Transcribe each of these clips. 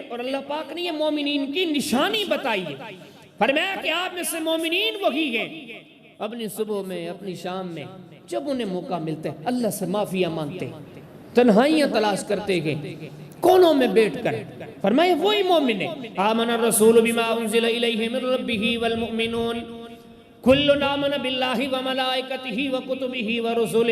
اور اللہ پاک نے یہ مومنین کی نشانی بتائی ہے. فرمایا کہ آپ میں سے مومنین وہی ہیں اپنی صبح میں اپنی شام میں جب انہیں موقع ملتے اللہ سے معافیاں مانگتے, تنہائیاں تلاش کرتے گئے, کونوں میں بیٹھ کر. فرمایا وہی مومن ہے. آمن الرسول بما انزل الیہ من ربہ والمؤمنون کل آمن باللہ وملائکتہ وکتبہ ورسلہ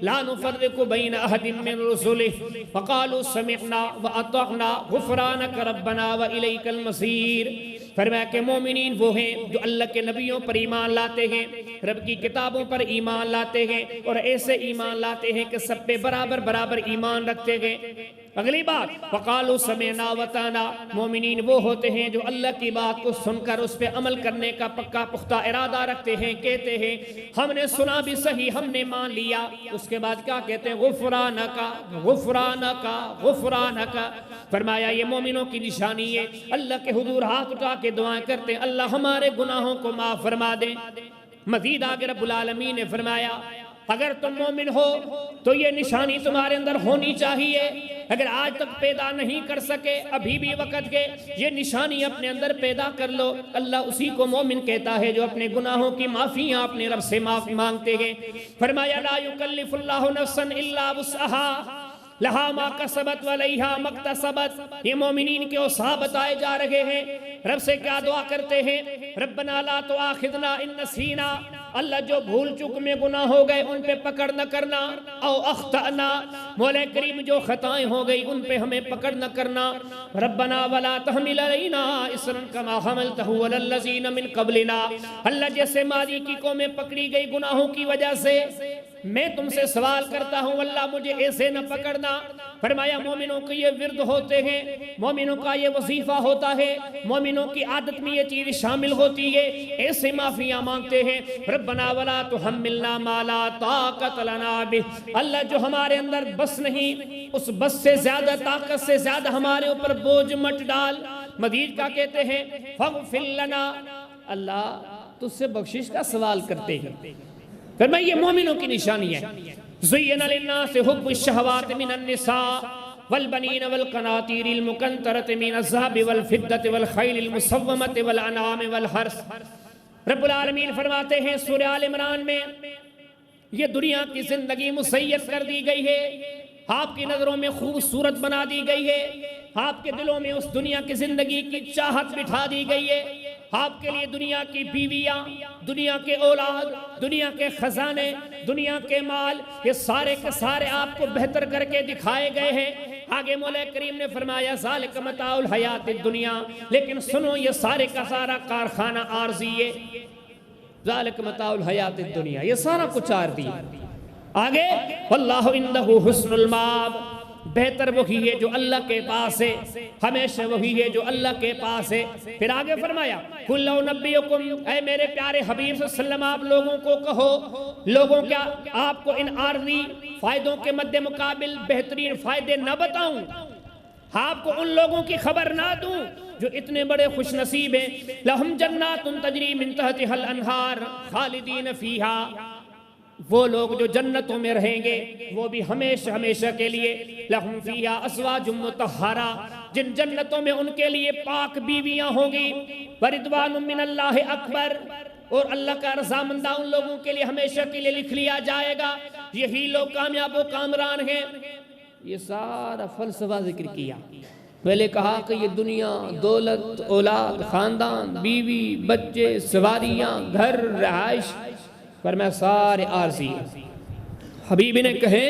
لا نفرق بین احد من رسلہ فقالوا سمعنا واطعنا غفرانک ربنا والیک المصیر. فرمایا کہ مومنین وہ ہیں جو اللہ کے نبیوں پر ایمان لاتے ہیں, رب کی کتابوں پر ایمان لاتے ہیں, اور ایسے ایمان لاتے ہیں کہ سب پہ برابر برابر ایمان رکھتے ہیں. اگلی بات وقالوا سمعنا وطعنا, مومنین وہ ہوتے ہیں جو اللہ کی بات کو سن کر اس پہ عمل کرنے کا پکا پختہ ارادہ رکھتے ہیں, کہتے ہیں ہم نے سنا بھی صحیح, ہم نے مان لیا. اس کے بعد کیا کہتے ہیں؟ غفرانکا غفرانکا غفرانکا. فرمایا یہ مومنوں کی نشانی ہے. اللہ کے حضور ہاتھ اٹھا کے دعائیں کرتے ہیں اللہ ہمارے گناہوں کو معاف فرما دے. مزید آگے رب العالمین نے فرمایا اگر تم مومن ہو تو یہ نشانی تمہارے اندر ہونی چاہیے. اگر آج تک پیدا نہیں کر سکے ابھی بھی وقت کے یہ نشانی اپنے اندر پیدا کر لو. اللہ اسی کو مومن کہتا ہے جو اپنے گناہوں کی معافیاں اپنے رب سے معافی مانگتے ہیں. فرمایا لا یکلف اللہ نفسا الا وسعها لہا ما کسبت وعلیہا ما اکتسبت. یہ مومنین کے اوصاف بتائے جا رہے ہیں. رب سے کیا دعا کرتے ہیں؟ ربنا لا تؤاخذنا ان نسینا, اللہ جو بھول چک میں گناہ ہو گئے ان پہ پکڑ نہ کرنا. او اخطأنا, مولا کریم جو خطائیں ہو گئی ان پہ ہمیں پکڑ نہ کرنا. ربنا ولا تحمل علینا اصرا کما حملتہ علی الذین من قبلنا, اللہ جیسے ماضی کی قومیں پکڑی گئی گناہوں کی وجہ سے میں تم سے سوال کرتا ہوں اللہ مجھے ایسے نہ پکڑنا. فرمایا مومنوں کے یہ ورد ہوتے ہیں, مومنوں کا یہ وظیفہ ہوتا ہے, مومنوں کی عادت میں یہ چیز شامل ہوتی ہے, ایسے معافیاں مانگتے ہیں. ربنا ولا تحملنا ما لا طاقت لنا بہ, اللہ جو ہمارے اندر بس نہیں اس بس سے زیادہ طاقت سے زیادہ ہمارے اوپر بوجھ مت ڈال. مزید کیا کہتے ہیں؟ فاغفر لنا, اللہ تجھ سے بخشش کا سوال کرتے ہیں. فرمایا یہ مومنوں کی نشانی ہے. زین للناس حب الشہوات من النساء والبنین والقناطیر المقنطرۃ من الذهب والفضة والخیل المسومۃ والانعام والحرث. رب العالمین فرماتے ہیں سورہ آل عمران میں یہ دنیا کی زندگی مسیر کر دی گئی ہے, آپ کی نظروں میں خوبصورت بنا دی گئی ہے, آپ کے دلوں میں اس دنیا کی زندگی کی چاہت بٹھا دی گئی ہے. آپ کے لیے دنیا کی بیویاں, دنیا کے اولاد, دنیا کے خزانے, دنیا کے مال, یہ سارے کے سارے آپ کو بہتر کر کے دکھائے گئے ہیں. آگے مولا کریم نے فرمایا ذالک متاع الحیات الدنیا, لیکن سنو یہ سارے کا سارا کارخانہ عارضی ہے. ذالک متاع الحیات الدنیا, یہ سارا کچھ عارضی ہے. آگے واللہ عندہ حسن المآب, بہتر وہی ہے جو اللہ کے پاس ہے, ہمیشہ وہی ہے جو اللہ کے پاس ہے. پھر آگے فرمایا قُلْ أُنَبِّئُكُمْ, اے میرے پیارے حبیب صلی اللہ علیہ وسلم آپ لوگوں کو کہو, لوگوں کیا آپ کو ان عارضی فائدوں کے مد مقابل بہترین فائدے نہ بتاؤں؟ آپ کو ان لوگوں کی خبر نہ دوں جو اتنے بڑے خوش نصیب ہیں؟ لَهُمْ جَنَّاتٌ تَجْرِي مِن تَحْتِهَا الْأَنْهَارُ خَالِدِينَ فِيهَا, وہ لوگ جو جنتوں میں رہیں گے وہ بھی ہمیشہ ہمیشہ کے لیے. لَهُمْ فِيهَا أَزْوَاجٌ مُطَهَّرَةٌ, جن جنتوں میں ان کے لیے پاک بیویاں ہوں گی. وَرِضْوَانٌ مِّنَ اللَّهِ أَكْبَرُ, اور اللہ کا رضامندہ ان لوگوں کے لیے ہمیشہ کے لیے لکھ لیا جائے گا. یہی لوگ کامیاب و کامران ہیں. یہ سارا فلسفہ ذکر کیا. پہلے کہا کہ یہ دنیا, دولت, اولاد, خاندان, بیوی, بچے, سواریاں, گھر, رہائش, فرمایا سارے عارضی. حبیب نے کہے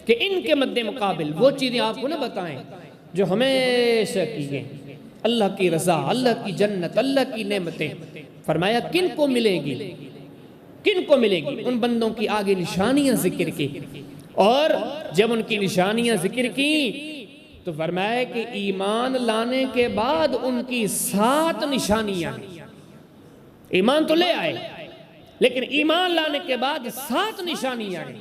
کہ ان کے مد مقابل وہ چیزیں آپ کو نہ بتائیں جو ہمیشہ کی ہیں, اللہ کی رضا, اللہ کی جنت, اللہ کی نعمتیں. فرمایا کن کو ملے گی, کن کو ملے گی؟ ان بندوں کی آگے نشانیاں ذکر کی, اور جب ان کی نشانیاں ذکر کی تو فرمایا کہ ایمان لانے کے بعد ان کی 7 نشانیاں ہیں. ایمان تو لے آئے لیکن ایمان لانے کے بعد 7 نشانیاں ہیں.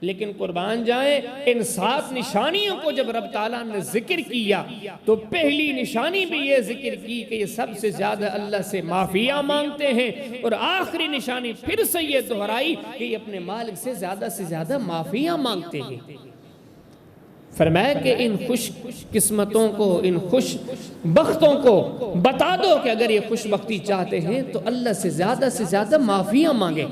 لیکن قربان جائیں ان 7 نشانیوں کو جب رب تعالیٰ نے ذکر کیا تو پہلی نشانی بھی یہ ذکر کی کہ یہ سب سے زیادہ اللہ سے معافیاں مانگتے ہیں, اور آخری نشانی پھر سے یہ دہرائی کہ یہ اپنے مالک سے زیادہ معافیاں مانگتے ہیں. فرمایا کہ ان خوش قسمتوں کو، ان خوش بختوں کو بتا دو کہ اگر یہ خوش بختی چاہتے ہیں تو اللہ سے زیادہ معافیاں مانگے۔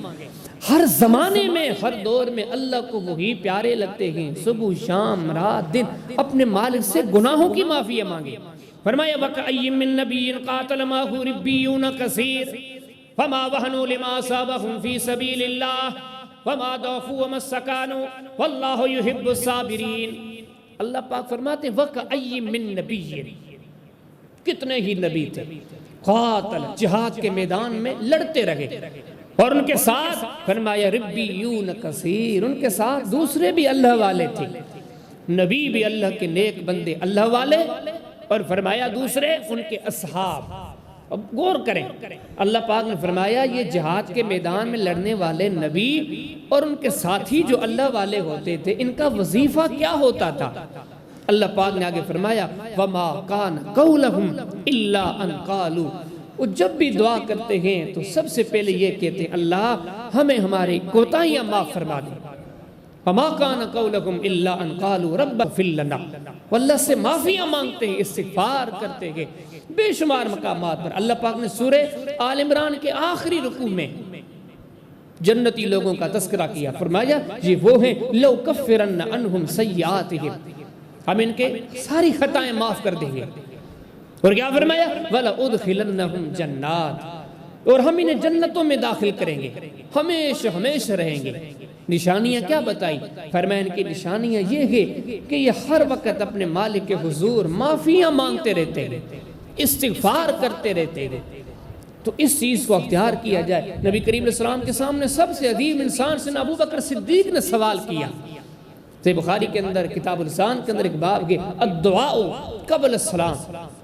ہر زمانے میں، ہر دور میں اللہ کو وہی پیارے لگتے ہیں، صبح شام رات دن اپنے مالک سے گناہوں کی معافیاں مانگے۔ فرمایا وَكَأَيٍّ مِّن نَّبِيٍّ قَاتَلَ مَعَهُ رِبِّيُّونَ كَثِيرٌ فَمَا وَهَنُوا لِمَا أَصَابَهُمْ فِي سَبِيلِ اللَّهِ وَمَا ضَعُفُوا وَمَا اسْتَكَانُوا وَاللَّهُ يُحِبُّ الصَّابِرِينَ۔ اللہ پاک فرماتے ہیں وَكَأَيٍّ مِّن نَّبِيٍّ، کتنے ہی نبی تھے، قاتل، جہاد کے میدان میں لڑتے رہے، اور ان کے ساتھ فرمایا ربیون کثیر، ان کے ساتھ دوسرے بھی اللہ والے تھے، نبی بھی اللہ کے نیک بندے اللہ والے، اور فرمایا دوسرے ان کے اصحاب۔ اب غور کریں، اللہ پاک نے فرمایا یہ جہاد کے میدان میں لڑنے والے نبی اور ان کے ساتھی جو اللہ والے ہوتے تھے، ان کا وظیفہ کیا ہوتا تھا؟ اللہ پاک نے آگے فرمایا وَمَا كَانَ قَوْلَهُمْ إِلَّا أَن قَالُوا، وہ جب بھی دعا کرتے ہیں تو سب سے پہلے یہ کہتے ہیں اللہ ہمیں ہماری کوتاہیاں معاف فرما دیں۔ وَمَا كَانَ قَوْلَهُمْ إِلَّا أَن قَالُوا رَبَّ اغْفِرْ لَنَا، وہ اللہ سے معافیاں مانگتے ہیں، استغفار کرتے ہیں بے شمار مقامات پر۔ اللہ پاک نے سورہ آل عمران کے آخری رکوع میں جنتی لوگوں کا تذکرہ کیا، فرمایا یہ وہ ہیں لَوْ كَفِّرَنَّ عَنْهُمْ سَيِّئَاتِهِمْ، ہم ان کے ساری خطائیں معاف کر دیں گے، اور کیا فرمایا وَلَأُدْخِلَنَّهُمْ جَنَّاتٍ، اور ہم انہیں جنتوں میں داخل کریں گے، ہمیشہ رہیں گے۔ نشانیاں کیا بتائی؟ فرمایا ان کی نشانیاں یہ ہے کہ یہ ہر وقت اپنے مالک کے حضور معافیاں مانگتے رہتے ہیں، استغفار کرتے رہتے ہیں۔ تو اس چیز کو اختیار کیا جائے۔ نبی کریم علیہ السلام کے سامنے سب سے عظیم انسان سے ابو بکر صدیق نے سوال کیا، صحیح بخاری کے اندر کتاب الرسان کے اندر ایک باب کے الدعاء قبل السلام،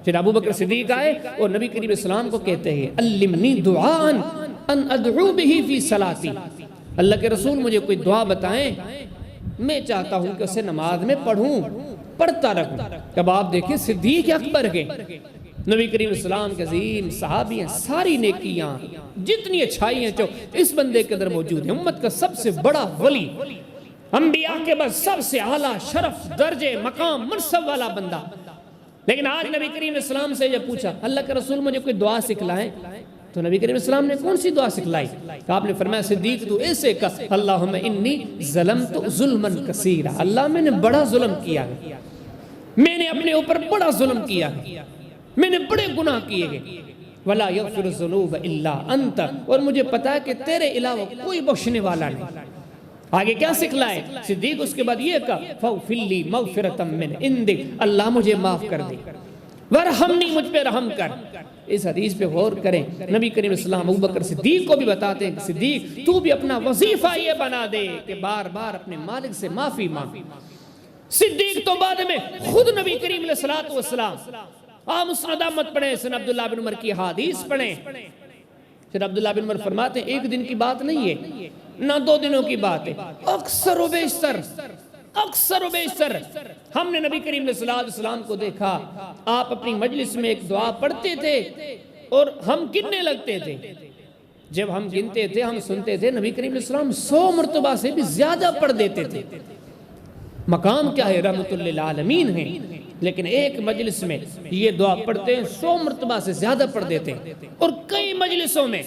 پھر ابو بکر صدیق آئے اور نبی کریم علیہ السلام کو کہتے ہیں علمنی دعاء ان ادعو به فی صلاتی، اللہ کے رسول مجھے کوئی دعا بتائیں، میں چاہتا ہوں کہ اسے نماز میں پڑھتا رہوں۔ اب آپ دیکھیں صدیق اکبر کے، نبی کریم علیہ السلام کے عظیم صحابی ہیں، ساری نیکیاں جتنی اچھائیاں جو اس بندے کے اندر موجود ہیں، امت کا سب سے بڑا ولی، انبیاء کے بعد سب سے اعلیٰ شرف درجے مقام منصب والا بندہ، لیکن آج نبی کریم علیہ السلام سے جب پوچھا اللہ کے رسول مجھے کوئی دعا سکھلائیں، تو نبی کریم علیہ السلام نے کون سی دعا سکھلائی؟ کہ آپ نے فرمایا صدیق تو ایسے کہا اللہم انی ظلمت ظلما کثیرا، اللہ میں نے بڑا ظلم کیا ہے، میں نے اپنے اوپر بڑا ظلم کیا ہے، میں نے بڑے گناہ کیے ہیں، ولا یغفر الذنوب الا انت، اور مجھے پتا ہے کہ تیرے علاوہ کوئی بخشنے والا نہیں۔ آگے کیا سکھلائے صدیق؟ اس کے بعد یہ کہا فاغفر لی مغفرۃ من عندک، اللہ مجھے معاف کر دے، ورحمنی، مجھ پہ رحم کر۔ اس حدیث پہ غور کریں، نبی کریم علیہ السلام ابو بکر صدیق کو بھی بتاتے ہیں کہ صدیق تو بھی اپنا وظیفہ یہ بنا دے کہ بار بار اپنے مالک سے معافی مانگ۔ صدیق تو بعد میں خود نبی کریم علیہ السلام آپ مسند احمد پڑھیں، سن عبداللہ بن عمر کی حدیث پڑھیں، پھر عبداللہ بن عمر فرماتے ہیں ایک دن کی بات نہیں ہے، نہ 2 دنوں کی بات ہے، اکثر و بیشتر ہم نے نبی کریم علیہ السلام کو دیکھا آپ اپنی مجلس میں ایک دعا پڑھتے تھے اور ہم گننے لگتے تھے، جب ہم گنتے تھے ہم سنتے تھے نبی کریم علیہ السلام 100 مرتبہ سے بھی زیادہ پڑھ دیتے تھے۔ مقام کیا ہے؟ رحمت للعالمین ہے، لیکن ایک مجلس میں یہ دعا پڑھتے ہیں 100 مرتبہ سے زیادہ پڑھ دیتے ہیں، اور کئی مجلسوں میں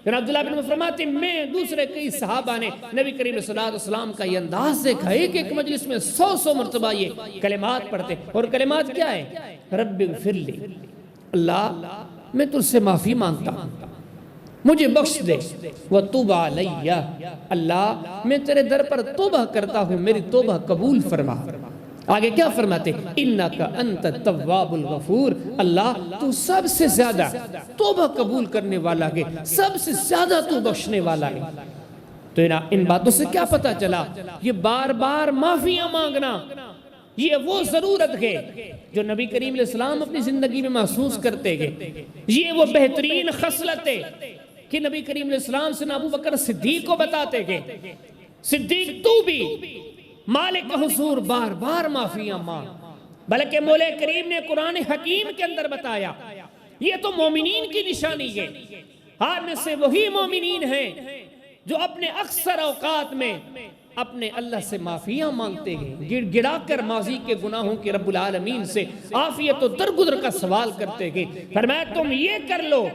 پھر عبداللہ بن عمر فرماتے ہیں میں دوسرے کئی صحابہ نے نبی کریم صلی اللہ علیہ وسلم کا یہ انداز دیکھا ہے کہ ایک مجلس میں 100 مرتبہ یہ کلمات پڑھتے، اور کلمات کیا ہے؟ رب اغفر لی، اللہ میں تجھ سے معافی مانگتا ہوں، مجھے بخش دے، وتوب علی، اللہ میں تیرے در پر توبہ کرتا ہوں، میری توبہ قبول فرما۔ آگے کیا فرماتے؟ انکا انت التواب الغفور، اللہ تو سب سے زیادہ توبہ قبول کرنے والا ہے، سب سے زیادہ تو بخشنے والا ہے۔ تو ان باتوں سے کیا پتا چلا؟ یہ بار بار معافیاں مانگنا یہ وہ ضرورت ہے جو نبی کریم علیہ السلام اپنی زندگی میں محسوس کرتے گئے، یہ وہ بہترین خصلت ہے کہ نبی کریم علیہ السلام سے ابو بکر صدیق کو بتاتے گئے صدیق تو بھی مالک کا حضور بار بار معافیاں مانگ، بلکہ مولا کریم نے قرآن حکیم کے اندر بتایا یہ تو مومنین کی نشانی ہے، آپ میں سے وہی مومنین ہیں جو اپنے اکثر اوقات میں اپنے اللہ سے معافیاں مانگتے ہیں، گڑ گڑا کر ماضی کے گناہوں کے رب العالمین سے عافیت و درگزر کا سوال کرتے ہیں۔ فرمایا تم یہ کر لو،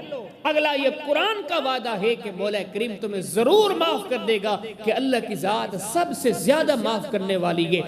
اگلا یہ قرآن کا وعدہ ہے کہ مولا کریم تمہیں ضرور معاف کر دے گا، کہ اللہ کی ذات سب سے زیادہ معاف کرنے والی ہے۔